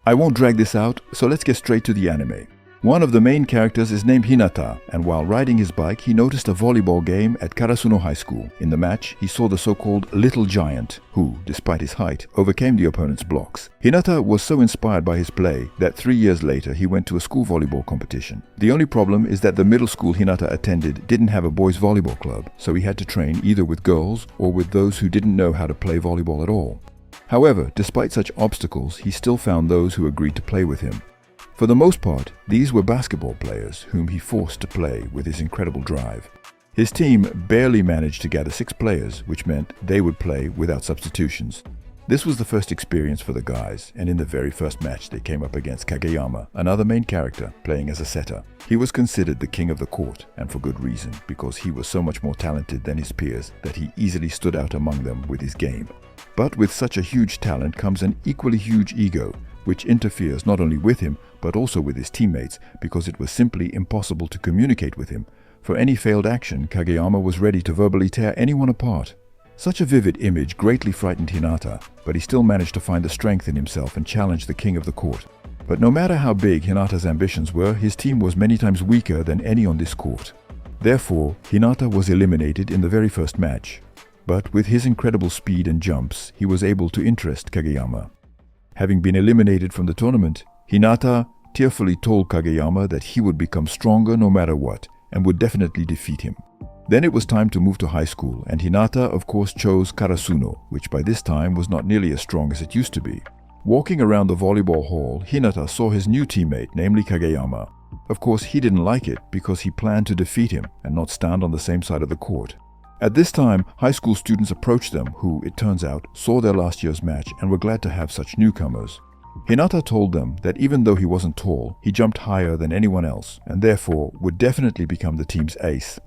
I won't drag this out, so let's get straight to the anime. One of the main characters is named Hinata, and while riding his bike, he noticed a volleyball game at Karasuno High School. In the match, he saw the so-called Little Giant, who, despite his height, overcame the opponent's blocks. Hinata was so inspired by his play that 3 years later he went to a school volleyball competition. The only problem is that the middle school Hinata attended didn't have a boys' volleyball club, so he had to train either with girls or with those who didn't know how to play volleyball at all. However, despite such obstacles, he still found those who agreed to play with him. For the most part, these were basketball players whom he forced to play with his incredible drive. His team barely managed to gather 6 players, which meant they would play without substitutions. This was the first experience for the guys, and in the very first match they came up against Kageyama, another main character, playing as a setter. He was considered the king of the court, and for good reason, because he was so much more talented than his peers that he easily stood out among them with his game. But with such a huge talent comes an equally huge ego, which interferes not only with him, but also with his teammates, because it was simply impossible to communicate with him. For any failed action, Kageyama was ready to verbally tear anyone apart. Such a vivid image greatly frightened Hinata, but he still managed to find the strength in himself and challenge the king of the court. But no matter how big Hinata's ambitions were, his team was many times weaker than any on this court. Therefore, Hinata was eliminated in the very first match. But with his incredible speed and jumps, he was able to interest Kageyama. Having been eliminated from the tournament, Hinata tearfully told Kageyama that he would become stronger no matter what, and would definitely defeat him. Then it was time to move to high school, and Hinata of course chose Karasuno, which by this time was not nearly as strong as it used to be. Walking around the volleyball hall, Hinata saw his new teammate, namely Kageyama. Of course, he didn't like it because he planned to defeat him and not stand on the same side of the court. At this time, high school students approached them who, it turns out, saw their last year's match and were glad to have such newcomers. Hinata told them that even though he wasn't tall, he jumped higher than anyone else and therefore would definitely become the team's ace.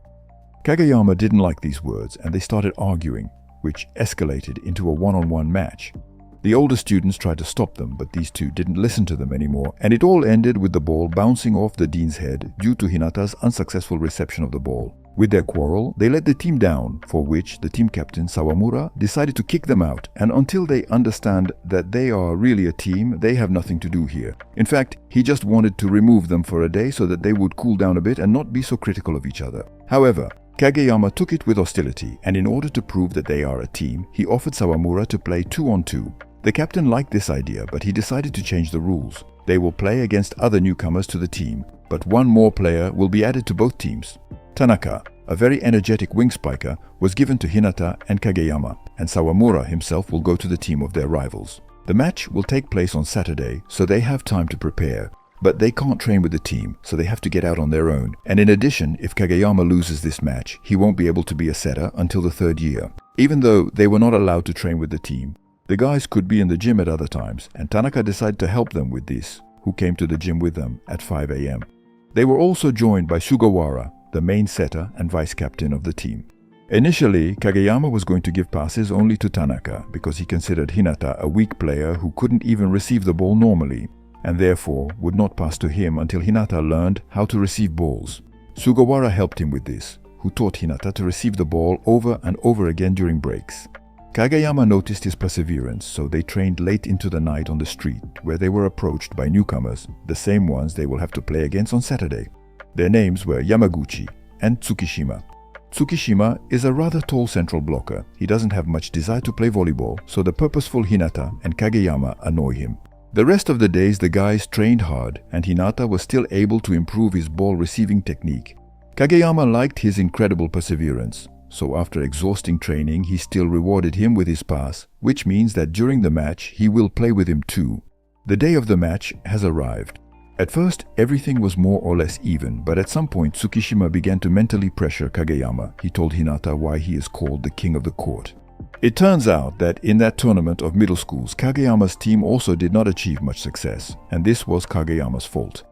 Kageyama didn't like these words and they started arguing, which escalated into a one-on-one match. The older students tried to stop them, but these two didn't listen to them anymore, and it all ended with the ball bouncing off the dean's head due to Hinata's unsuccessful reception of the ball. With their quarrel, they let the team down, for which the team captain Sawamura decided to kick them out, and until they understand that they are really a team, they have nothing to do here. In fact, he just wanted to remove them for a day so that they would cool down a bit and not be so critical of each other. However, Kageyama took it with hostility, and in order to prove that they are a team, he offered Sawamura to play 2-on-2. The captain liked this idea, but he decided to change the rules. They will play against other newcomers to the team, but one more player will be added to both teams. Tanaka, a very energetic wing spiker, was given to Hinata and Kageyama, and Sawamura himself will go to the team of their rivals. The match will take place on Saturday, so they have time to prepare. But they can't train with the team, so they have to get out on their own. And in addition, if Kageyama loses this match, he won't be able to be a setter until the 3rd year. Even though they were not allowed to train with the team, the guys could be in the gym at other times, and Tanaka decided to help them with this, who came to the gym with them at 5 a.m. They were also joined by Sugawara, the main setter and vice captain of the team. Initially, Kageyama was going to give passes only to Tanaka because he considered Hinata a weak player who couldn't even receive the ball normally, and therefore would not pass to him until Hinata learned how to receive balls. Sugawara helped him with this, who taught Hinata to receive the ball over and over again during breaks. Kageyama noticed his perseverance, so they trained late into the night on the street, where they were approached by newcomers, the same ones they will have to play against on Saturday. Their names were Yamaguchi and Tsukishima. Tsukishima is a rather tall central blocker. He doesn't have much desire to play volleyball, so the purposeful Hinata and Kageyama annoy him. The rest of the days the guys trained hard, and Hinata was still able to improve his ball receiving technique. Kageyama liked his incredible perseverance, so after exhausting training he still rewarded him with his pass, which means that during the match he will play with him too. The day of the match has arrived. At first everything was more or less even, but at some point Tsukishima began to mentally pressure Kageyama. He told Hinata why he is called the king of the court. It turns out that in that tournament of middle schools, Kageyama's team also did not achieve much success, and this was Kageyama's fault.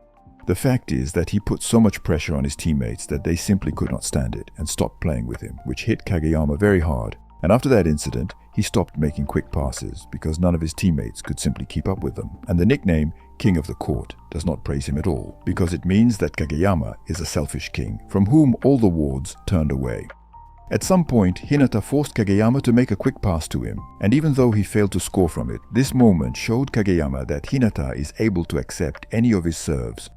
The fact is that he put so much pressure on his teammates that they simply could not stand it and stopped playing with him, which hit Kageyama very hard. And after that incident, he stopped making quick passes because none of his teammates could simply keep up with them. And the nickname King of the Court does not praise him at all, because it means that Kageyama is a selfish king from whom all the wards turned away. At some point, Hinata forced Kageyama to make a quick pass to him, and even though he failed to score from it, this moment showed Kageyama that Hinata is able to accept any of his serves.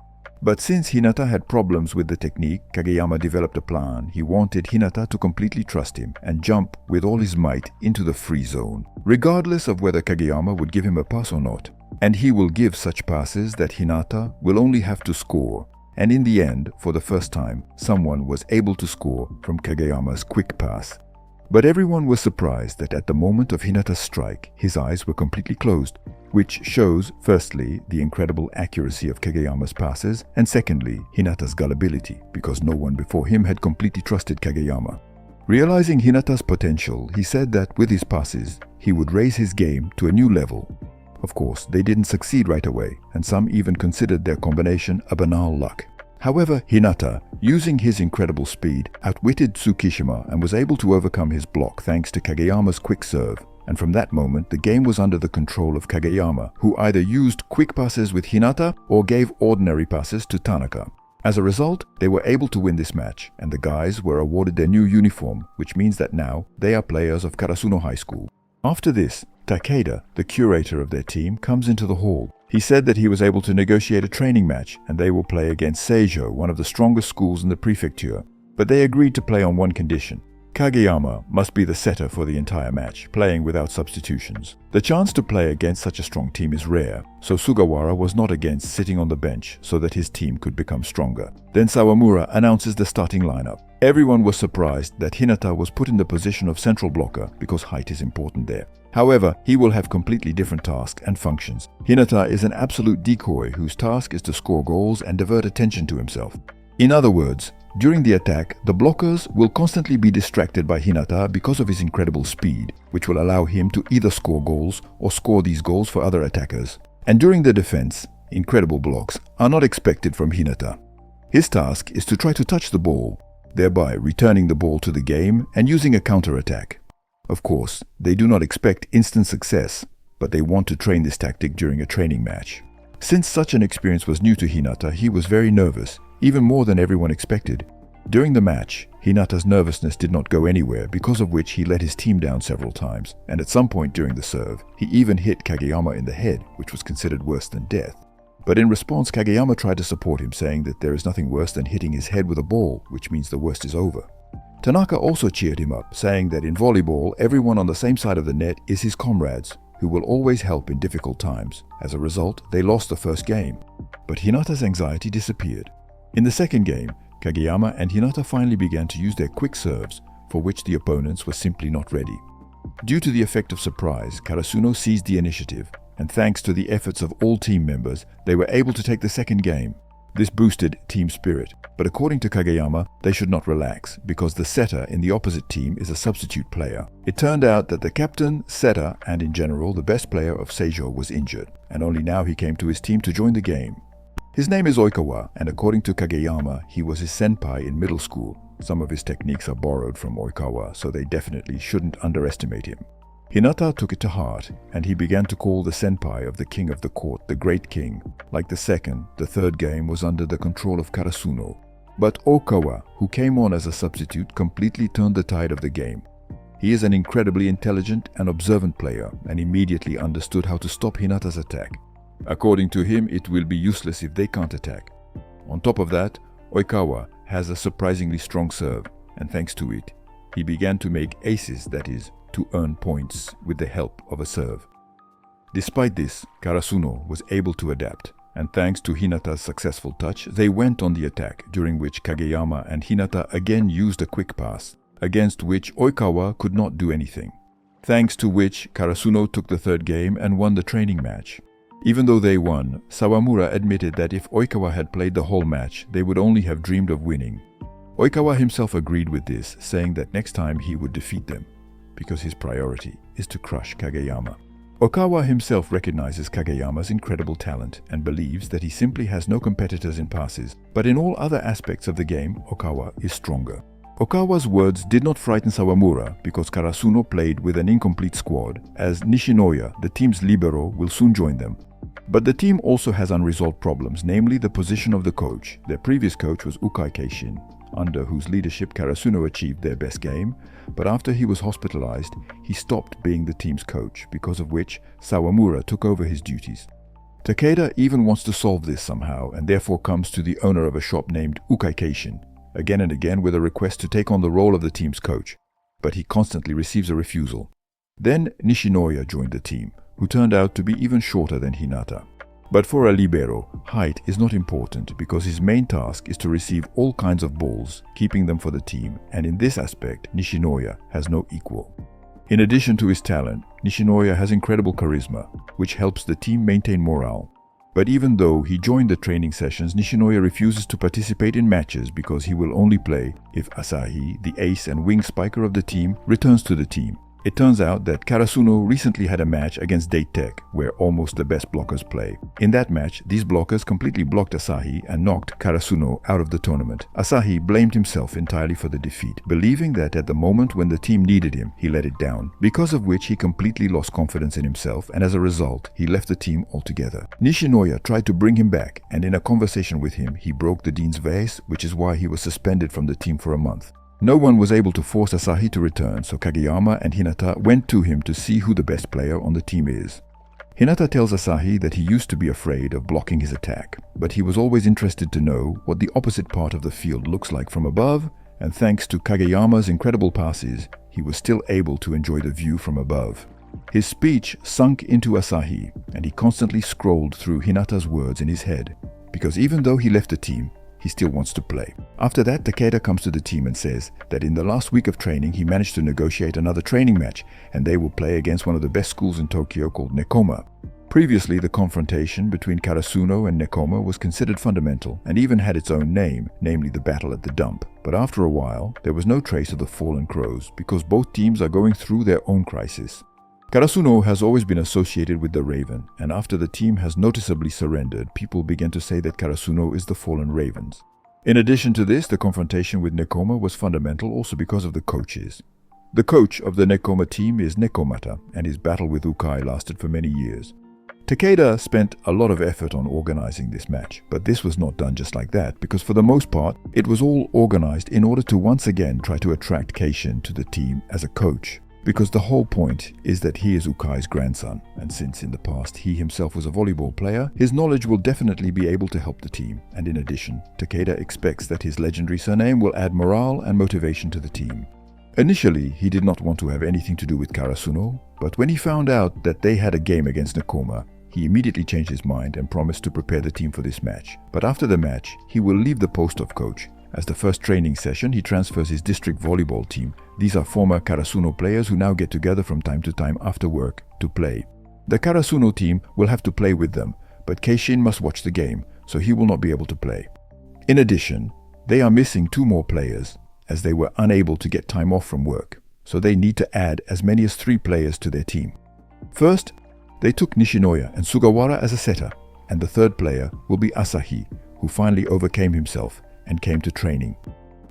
But since Hinata had problems with the technique, Kageyama developed a plan. He wanted Hinata to completely trust him and jump with all his might into the free zone, regardless of whether Kageyama would give him a pass or not. And he will give such passes that Hinata will only have to score. And in the end, for the first time, someone was able to score from Kageyama's quick pass. But everyone was surprised that at the moment of Hinata's strike, his eyes were completely closed, which shows, firstly, the incredible accuracy of Kageyama's passes, and secondly, Hinata's gullibility, because no one before him had completely trusted Kageyama. Realizing Hinata's potential, he said that with his passes, he would raise his game to a new level. Of course, they didn't succeed right away, and some even considered their combination a banal luck. However, Hinata, using his incredible speed, outwitted Tsukishima and was able to overcome his block thanks to Kageyama's quick serve. And from that moment, the game was under the control of Kageyama, who either used quick passes with Hinata or gave ordinary passes to Tanaka. As a result, they were able to win this match, and the guys were awarded their new uniform, which means that now they are players of Karasuno High School. After this, Takeda, the curator of their team, comes into the hall. He said that he was able to negotiate a training match and they will play against Seijo, one of the strongest schools in the prefecture. But they agreed to play on one condition. Kageyama must be the setter for the entire match, playing without substitutions. The chance to play against such a strong team is rare, so Sugawara was not against sitting on the bench so that his team could become stronger. Then Sawamura announces the starting lineup. Everyone was surprised that Hinata was put in the position of central blocker because height is important there. However, he will have completely different tasks and functions. Hinata is an absolute decoy whose task is to score goals and divert attention to himself. In other words, during the attack, the blockers will constantly be distracted by Hinata because of his incredible speed, which will allow him to either score goals or score these goals for other attackers. And during the defense, incredible blocks are not expected from Hinata. His task is to try to touch the ball, thereby returning the ball to the game and using a counter-attack. Of course, they do not expect instant success, but they want to train this tactic during a training match. Since such an experience was new to Hinata, he was very nervous, even more than everyone expected. During the match, Hinata's nervousness did not go anywhere, because of which he let his team down several times, and at some point during the serve, he even hit Kageyama in the head, which was considered worse than death. But in response, Kageyama tried to support him, saying that there is nothing worse than hitting his head with a ball, which means the worst is over. Tanaka also cheered him up, saying that in volleyball, everyone on the same side of the net is his comrades, who will always help in difficult times. As a result, they lost the first game. But Hinata's anxiety disappeared. In the second game, Kageyama and Hinata finally began to use their quick serves, for which the opponents were simply not ready. Due to the effect of surprise, Karasuno seized the initiative, and thanks to the efforts of all team members, they were able to take the second game. This boosted team spirit, but according to Kageyama, they should not relax, because the setter in the opposite team is a substitute player. It turned out that the captain, setter, and in general the best player of Seijo was injured, and only now he came to his team to join the game. His name is Oikawa, and according to Kageyama, he was his senpai in middle school. Some of his techniques are borrowed from Oikawa, so they definitely shouldn't underestimate him. Hinata took it to heart, and he began to call the senpai of the king of the court the Great King. Like the second, the third game was under the control of Karasuno. But Okawa, who came on as a substitute, completely turned the tide of the game. He is an incredibly intelligent and observant player, and immediately understood how to stop Hinata's attack. According to him, it will be useless if they can't attack. On top of that, Oikawa has a surprisingly strong serve, and thanks to it, he began to make aces, that is, to earn points with the help of a serve. Despite this, Karasuno was able to adapt, and thanks to Hinata's successful touch, they went on the attack, during which Kageyama and Hinata again used a quick pass, against which Oikawa could not do anything. Thanks to which, Karasuno took the third game and won the training match. Even though they won, Sawamura admitted that if Oikawa had played the whole match, they would only have dreamed of winning. Oikawa himself agreed with this, saying that next time he would defeat them, because his priority is to crush Kageyama. Okawa himself recognizes Kageyama's incredible talent and believes that he simply has no competitors in passes, but in all other aspects of the game, Okawa is stronger. Okawa's words did not frighten Sawamura because Karasuno played with an incomplete squad, as Nishinoya, the team's libero, will soon join them. But the team also has unresolved problems, namely the position of the coach. Their previous coach was Ukai Keishin, under whose leadership Karasuno achieved their best game, but after he was hospitalized, he stopped being the team's coach, because of which Sawamura took over his duties. Takeda even wants to solve this somehow, and therefore comes to the owner of a shop named Ukai Keishin, again and again with a request to take on the role of the team's coach, but he constantly receives a refusal. Then Nishinoya joined the team, who turned out to be even shorter than Hinata. But for a libero, height is not important because his main task is to receive all kinds of balls, keeping them for the team, and in this aspect, Nishinoya has no equal. In addition to his talent, Nishinoya has incredible charisma, which helps the team maintain morale. But even though he joined the training sessions, Nishinoya refuses to participate in matches because he will only play if Asahi, the ace and wing spiker of the team, returns to the team. It turns out that Karasuno recently had a match against Date Tech, where almost the best blockers play. In that match, these blockers completely blocked Asahi and knocked Karasuno out of the tournament. Asahi blamed himself entirely for the defeat, believing that at the moment when the team needed him, he let it down, because of which he completely lost confidence in himself, and as a result, he left the team altogether. Nishinoya tried to bring him back, and in a conversation with him, he broke the dean's vase, which is why he was suspended from the team for a month. No one was able to force Asahi to return, so Kageyama and Hinata went to him to see who the best player on the team is. Hinata tells Asahi that he used to be afraid of blocking his attack, but he was always interested to know what the opposite part of the field looks like from above, and thanks to Kageyama's incredible passes, he was still able to enjoy the view from above. His speech sunk into Asahi, and he constantly scrolled through Hinata's words in his head, because even though he left the team, he still wants to play. After that, Takeda comes to the team and says that in the last week of training he managed to negotiate another training match, and they will play against one of the best schools in Tokyo called Nekoma. Previously, the confrontation between Karasuno and Nekoma was considered fundamental and even had its own name, namely the Battle at the Dump. But after a while, there was no trace of the Fallen Crows because both teams are going through their own crisis. Karasuno has always been associated with the Raven, and after the team has noticeably surrendered, people began to say that Karasuno is the Fallen Ravens. In addition to this, the confrontation with Nekoma was fundamental also because of the coaches. The coach of the Nekoma team is Nekomata, and his battle with Ukai lasted for many years. Takeda spent a lot of effort on organizing this match, but this was not done just like that, because for the most part, it was all organized in order to once again try to attract Keishin to the team as a coach. Because the whole point is that he is Ukai's grandson, and since in the past he himself was a volleyball player, his knowledge will definitely be able to help the team, and in addition, Takeda expects that his legendary surname will add morale and motivation to the team. Initially, he did not want to have anything to do with Karasuno, but when he found out that they had a game against Nekoma, he immediately changed his mind and promised to prepare the team for this match. But after the match, he will leave the post of coach. As the first training session, he transfers his district volleyball team. These are former Karasuno players who now get together from time to time after work to play. The Karasuno team will have to play with them, but Keishin must watch the game, so he will not be able to play. In addition, they are missing 2 more players, as they were unable to get time off from work, so they need to add as many as 3 players to their team. First, they took Nishinoya and Sugawara as a setter, and the 3rd player will be Asahi, who finally overcame himself and came to training.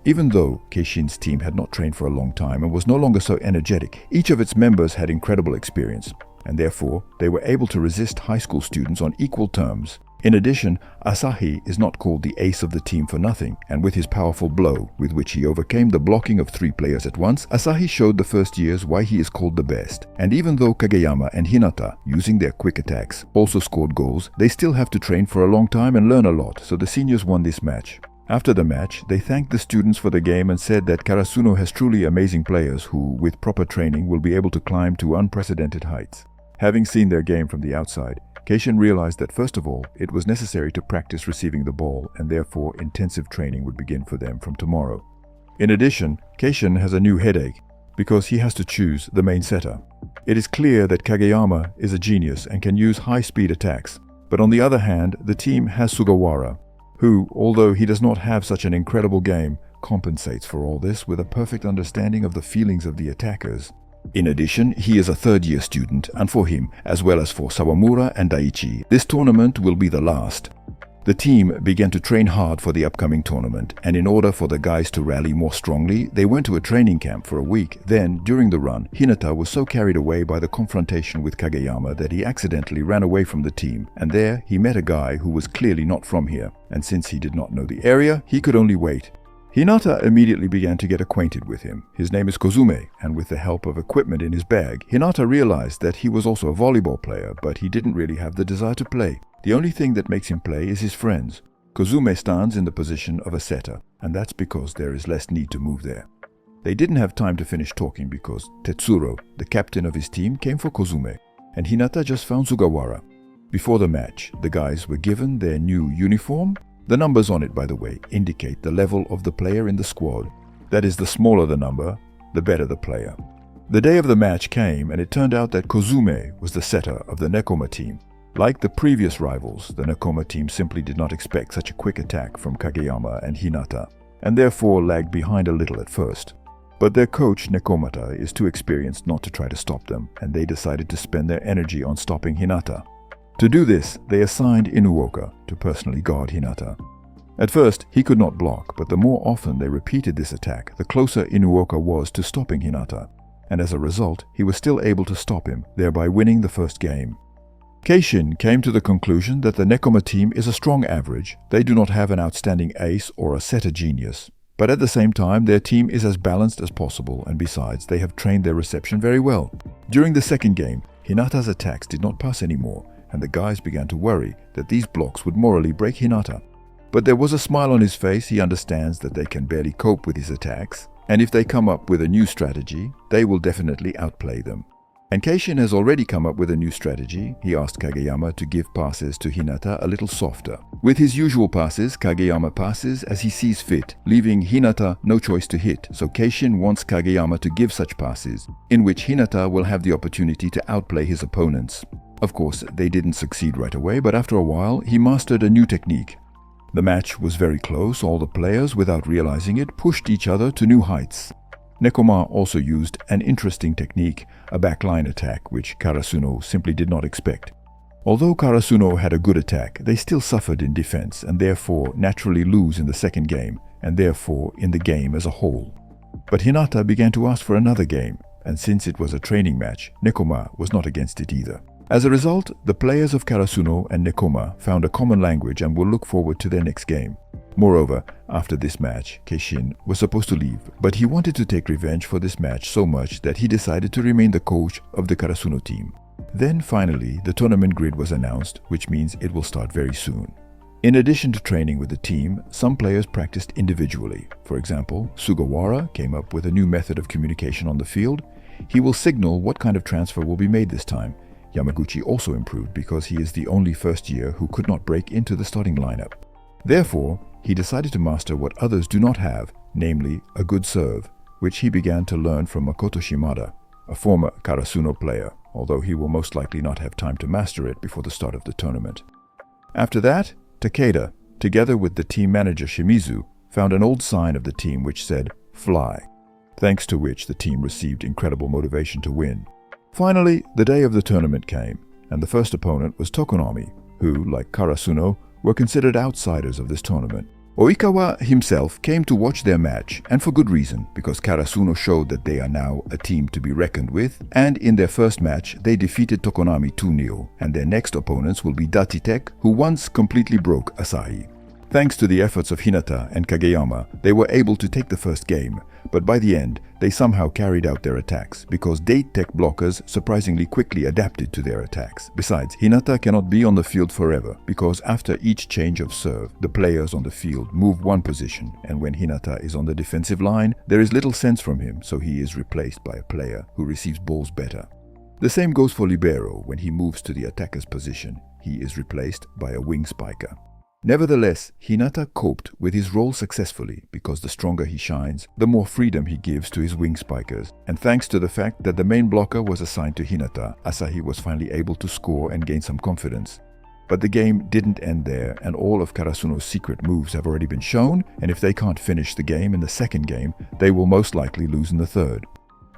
Even though Keishin's team had not trained for a long time and was no longer so energetic, each of its members had incredible experience, and therefore they were able to resist high school students on equal terms. In addition, Asahi is not called the ace of the team for nothing, and with his powerful blow, with which he overcame the blocking of 3 players at once, Asahi showed the first years why he is called the best. And even though Kageyama and Hinata, using their quick attacks, also scored goals, they still have to train for a long time and learn a lot, so the seniors won this match. After the match, they thanked the students for the game and said that Karasuno has truly amazing players who, with proper training, will be able to climb to unprecedented heights. Having seen their game from the outside, Keishin realized that first of all, it was necessary to practice receiving the ball, and therefore intensive training would begin for them from tomorrow. In addition, Keishin has a new headache, because he has to choose the main setter. It is clear that Kageyama is a genius and can use high-speed attacks, but on the other hand, the team has Sugawara, who, although he does not have such an incredible game, compensates for all this with a perfect understanding of the feelings of the attackers. In addition, he is a 3rd-year student, and for him, as well as for Sawamura and Daichi, this tournament will be the last. The team began to train hard for the upcoming tournament, and in order for the guys to rally more strongly, they went to a training camp for a week. Then, during the run, Hinata was so carried away by the confrontation with Kageyama that he accidentally ran away from the team, and there he met a guy who was clearly not from here, and since he did not know the area, he could only wait. Hinata immediately began to get acquainted with him. His name is Kozume, and with the help of equipment in his bag, Hinata realized that he was also a volleyball player, but he didn't really have the desire to play. The only thing that makes him play is his friends. Kozume stands in the position of a setter, and that's because there is less need to move there. They didn't have time to finish talking because Tetsuro, the captain of his team, came for Kozume, and Hinata just found Sugawara. Before the match, the guys were given their new uniform. The numbers on it, by the way, indicate the level of the player in the squad. That is, the smaller the number, the better the player. The day of the match came, and it turned out that Kozume was the setter of the Nekoma team. Like the previous rivals, the Nekoma team simply did not expect such a quick attack from Kageyama and Hinata, and therefore lagged behind a little at first. But their coach, Nekomata, is too experienced not to try to stop them, and they decided to spend their energy on stopping Hinata. To do this, they assigned Inuoka to personally guard Hinata. At first, he could not block, but the more often they repeated this attack, the closer Inuoka was to stopping Hinata, and as a result, he was still able to stop him, thereby winning the first game. Keishin came to the conclusion that the Nekoma team is a strong average. They do not have an outstanding ace or a setter genius. But at the same time, their team is as balanced as possible, and besides, they have trained their reception very well. During the second game, Hinata's attacks did not pass anymore, and the guys began to worry that these blocks would morally break Hinata. But there was a smile on his face. He understands that they can barely cope with his attacks, and if they come up with a new strategy, they will definitely outplay them. And Keishin has already come up with a new strategy. He asked Kageyama to give passes to Hinata a little softer. With his usual passes, Kageyama passes as he sees fit, leaving Hinata no choice to hit, so Keishin wants Kageyama to give such passes, in which Hinata will have the opportunity to outplay his opponents. Of course, they didn't succeed right away, but after a while, he mastered a new technique. The match was very close. All the players, without realizing it, pushed each other to new heights. Nekoma also used an interesting technique, a backline attack, which Karasuno simply did not expect. Although Karasuno had a good attack, they still suffered in defense and therefore naturally lose in the second game, and therefore in the game as a whole. But Hinata began to ask for another game, and since it was a training match, Nekoma was not against it either. As a result, the players of Karasuno and Nekoma found a common language and will look forward to their next game. Moreover, after this match, Keishin was supposed to leave, but he wanted to take revenge for this match so much that he decided to remain the coach of the Karasuno team. Then finally, the tournament grid was announced, which means it will start very soon. In addition to training with the team, some players practiced individually. For example, Sugawara came up with a new method of communication on the field. He will signal what kind of transfer will be made this time. Yamaguchi also improved because he is the only first year who could not break into the starting lineup. Therefore, he decided to master what others do not have, namely a good serve, which he began to learn from Makoto Shimada, a former Karasuno player, although he will most likely not have time to master it before the start of the tournament. After that, Takeda, together with the team manager Shimizu, found an old sign of the team which said, "Fly," thanks to which the team received incredible motivation to win. Finally, the day of the tournament came, and the first opponent was Tokonami, who, like Karasuno, were considered outsiders of this tournament. Oikawa himself came to watch their match, and for good reason, because Karasuno showed that they are now a team to be reckoned with, and in their first match they defeated Tokonami 2-0, and their next opponents will be Datitech, who once completely broke Asahi. Thanks to the efforts of Hinata and Kageyama, they were able to take the first game, but by the end, they somehow carried out their attacks, because Date-Tech blockers surprisingly quickly adapted to their attacks. Besides, Hinata cannot be on the field forever, because after each change of serve, the players on the field move one position, and when Hinata is on the defensive line, there is little sense from him, so he is replaced by a player who receives balls better. The same goes for Libero. When he moves to the attacker's position, he is replaced by a wing spiker. Nevertheless, Hinata coped with his role successfully because the stronger he shines, the more freedom he gives to his wing spikers. And thanks to the fact that the main blocker was assigned to Hinata, Asahi was finally able to score and gain some confidence. But the game didn't end there, and all of Karasuno's secret moves have already been shown, and if they can't finish the game in the second game, they will most likely lose in the third.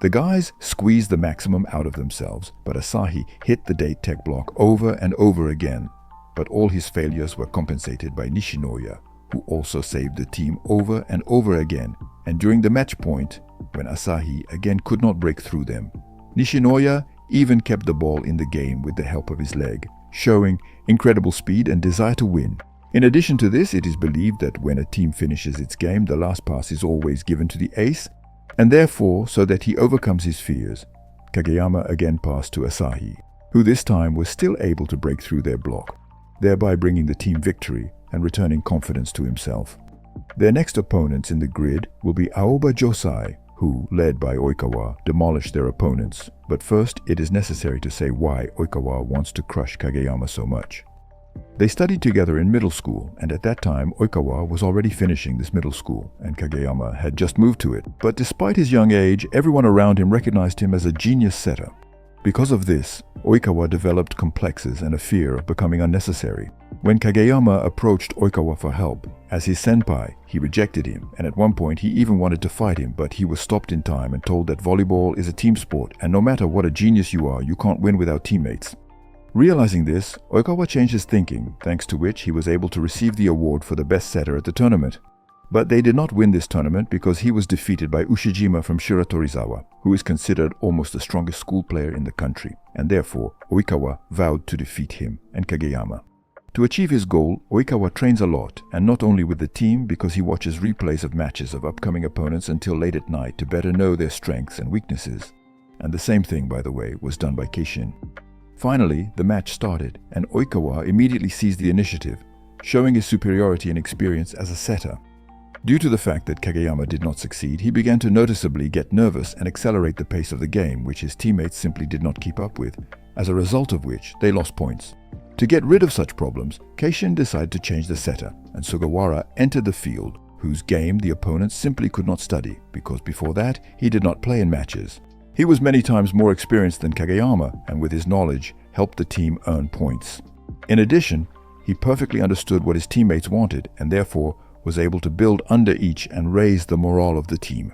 The guys squeezed the maximum out of themselves, but Asahi hit the Date-Tech block over and over again. but all his failures were compensated by Nishinoya, who also saved the team over and over again, and during the match point, when Asahi again could not break through them. Nishinoya even kept the ball in the game with the help of his leg, showing incredible speed and desire to win. In addition to this, it is believed that when a team finishes its game, the last pass is always given to the ace, and therefore, so that he overcomes his fears, Kageyama again passed to Asahi, who this time was still able to break through their block, thereby bringing the team victory and returning confidence to himself. Their next opponents in the grid will be Aoba Josai, who, led by Oikawa, demolished their opponents. But first, it is necessary to say why Oikawa wants to crush Kageyama so much. They studied together in middle school, and at that time Oikawa was already finishing this middle school, and Kageyama had just moved to it. But despite his young age, everyone around him recognized him as a genius setter. Because of this, Oikawa developed complexes and a fear of becoming unnecessary. When Kageyama approached Oikawa for help, as his senpai, he rejected him, and at one point he even wanted to fight him, but he was stopped in time and told that volleyball is a team sport, and no matter what a genius you are, you can't win without teammates. Realizing this, Oikawa changed his thinking, thanks to which he was able to receive the award for the best setter at the tournament. But they did not win this tournament because he was defeated by Ushijima from Shiratorizawa, who is considered almost the strongest school player in the country, and therefore Oikawa vowed to defeat him and Kageyama. To achieve his goal, Oikawa trains a lot, and not only with the team because he watches replays of matches of upcoming opponents until late at night to better know their strengths and weaknesses. And the same thing, by the way, was done by Keishin. Finally, the match started, and Oikawa immediately seized the initiative, showing his superiority and experience as a setter. Due to the fact that Kageyama did not succeed, he began to noticeably get nervous and accelerate the pace of the game, which his teammates simply did not keep up with, as a result of which they lost points. To get rid of such problems, Keishin decided to change the setter, and Sugawara entered the field, whose game the opponents simply could not study, because before that he did not play in matches. He was many times more experienced than Kageyama, and with his knowledge, helped the team earn points. In addition, he perfectly understood what his teammates wanted, and therefore was able to build under each and raise the morale of the team.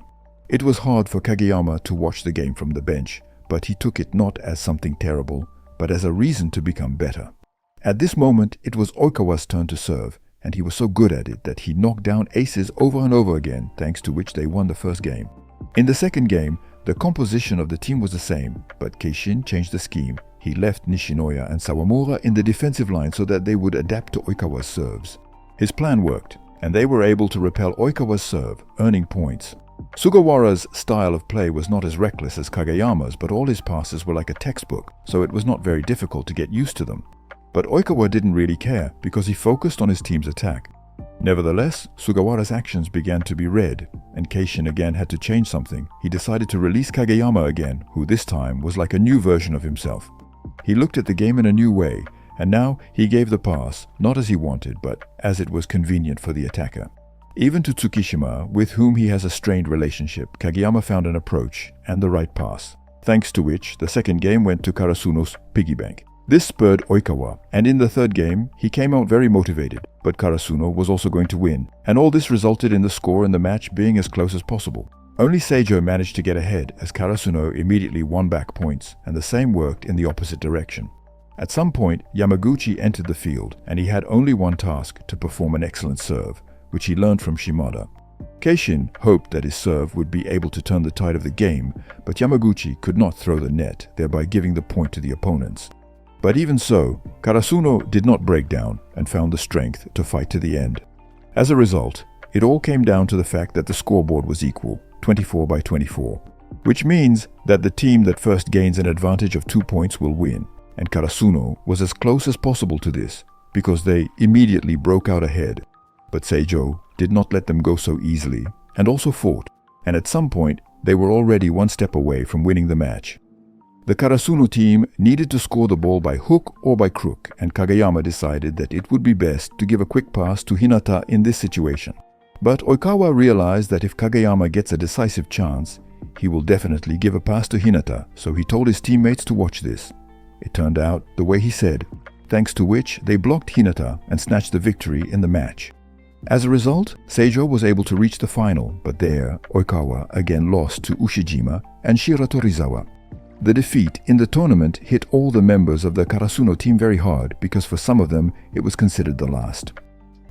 It was hard for Kageyama to watch the game from the bench, but he took it not as something terrible, but as a reason to become better. At this moment, it was Oikawa's turn to serve, and he was so good at it that he knocked down aces over and over again, thanks to which they won the first game. In the second game, the composition of the team was the same, but Keishin changed the scheme. He left Nishinoya and Sawamura in the defensive line so that they would adapt to Oikawa's serves. His plan worked, and they were able to repel Oikawa's serve, earning points. Sugawara's style of play was not as reckless as Kageyama's, but all his passes were like a textbook, so it was not very difficult to get used to them. But Oikawa didn't really care, because he focused on his team's attack. Nevertheless, Sugawara's actions began to be read, and Keishin again had to change something. He decided to release Kageyama again, who this time was like a new version of himself. He looked at the game in a new way, and now he gave the pass, not as he wanted, but as it was convenient for the attacker. Even to Tsukishima, with whom he has a strained relationship, Kageyama found an approach and the right pass, thanks to which the second game went to Karasuno's piggy bank. This spurred Oikawa, and in the third game, he came out very motivated, but Karasuno was also going to win, and all this resulted in the score in the match being as close as possible. Only Seijo managed to get ahead, as Karasuno immediately won back points, and the same worked in the opposite direction. At some point, Yamaguchi entered the field, and he had only one task: to perform an excellent serve, which he learned from Shimada. Keishin hoped that his serve would be able to turn the tide of the game, but Yamaguchi could not throw the net, thereby giving the point to the opponents. But even so, Karasuno did not break down and found the strength to fight to the end. As a result, it all came down to the fact that the scoreboard was equal, 24-24, which means that the team that first gains an advantage of 2 points will win, and Karasuno was as close as possible to this, because they immediately broke out ahead. But Seijo did not let them go so easily, and also fought, and at some point they were already one step away from winning the match. The Karasuno team needed to score the ball by hook or by crook, and Kageyama decided that it would be best to give a quick pass to Hinata in this situation. But Oikawa realized that if Kageyama gets a decisive chance, he will definitely give a pass to Hinata, so he told his teammates to watch this. It turned out the way he said, thanks to which they blocked Hinata and snatched the victory in the match. As a result, Seijo was able to reach the final, but there Oikawa again lost to Ushijima and Shiratorizawa. The defeat in the tournament hit all the members of the Karasuno team very hard because for some of them it was considered the last.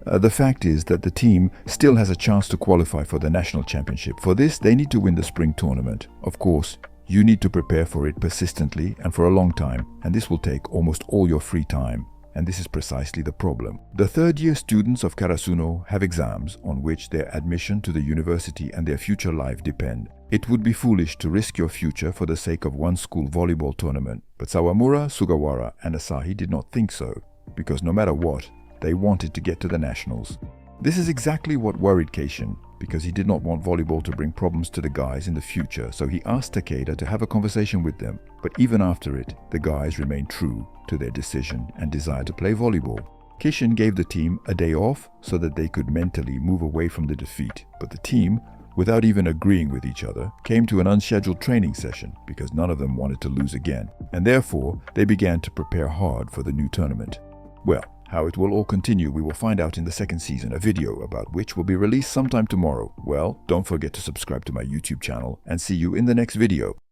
The fact is that the team still has a chance to qualify for the national championship. For this, they need to win the spring tournament. Of course, you need to prepare for it persistently and for a long time, and this will take almost all your free time. And this is precisely the problem. The third-year students of Karasuno have exams on which their admission to the university and their future life depend. It would be foolish to risk your future for the sake of one school volleyball tournament. But Sawamura, Sugawara, and Asahi did not think so, because no matter what, they wanted to get to the nationals. This is exactly what worried Keishin, because he did not want volleyball to bring problems to the guys in the future, so he asked Takeda to have a conversation with them. But even after it, the guys remained true to their decision and desire to play volleyball. Keishin gave the team a day off so that they could mentally move away from the defeat, but the team, without even agreeing with each other, came to an unscheduled training session because none of them wanted to lose again, and therefore they began to prepare hard for the new tournament. Well, how it will all continue we will find out in the second season, a video about which will be released sometime tomorrow. Well, don't forget to subscribe to my YouTube channel and see you in the next video.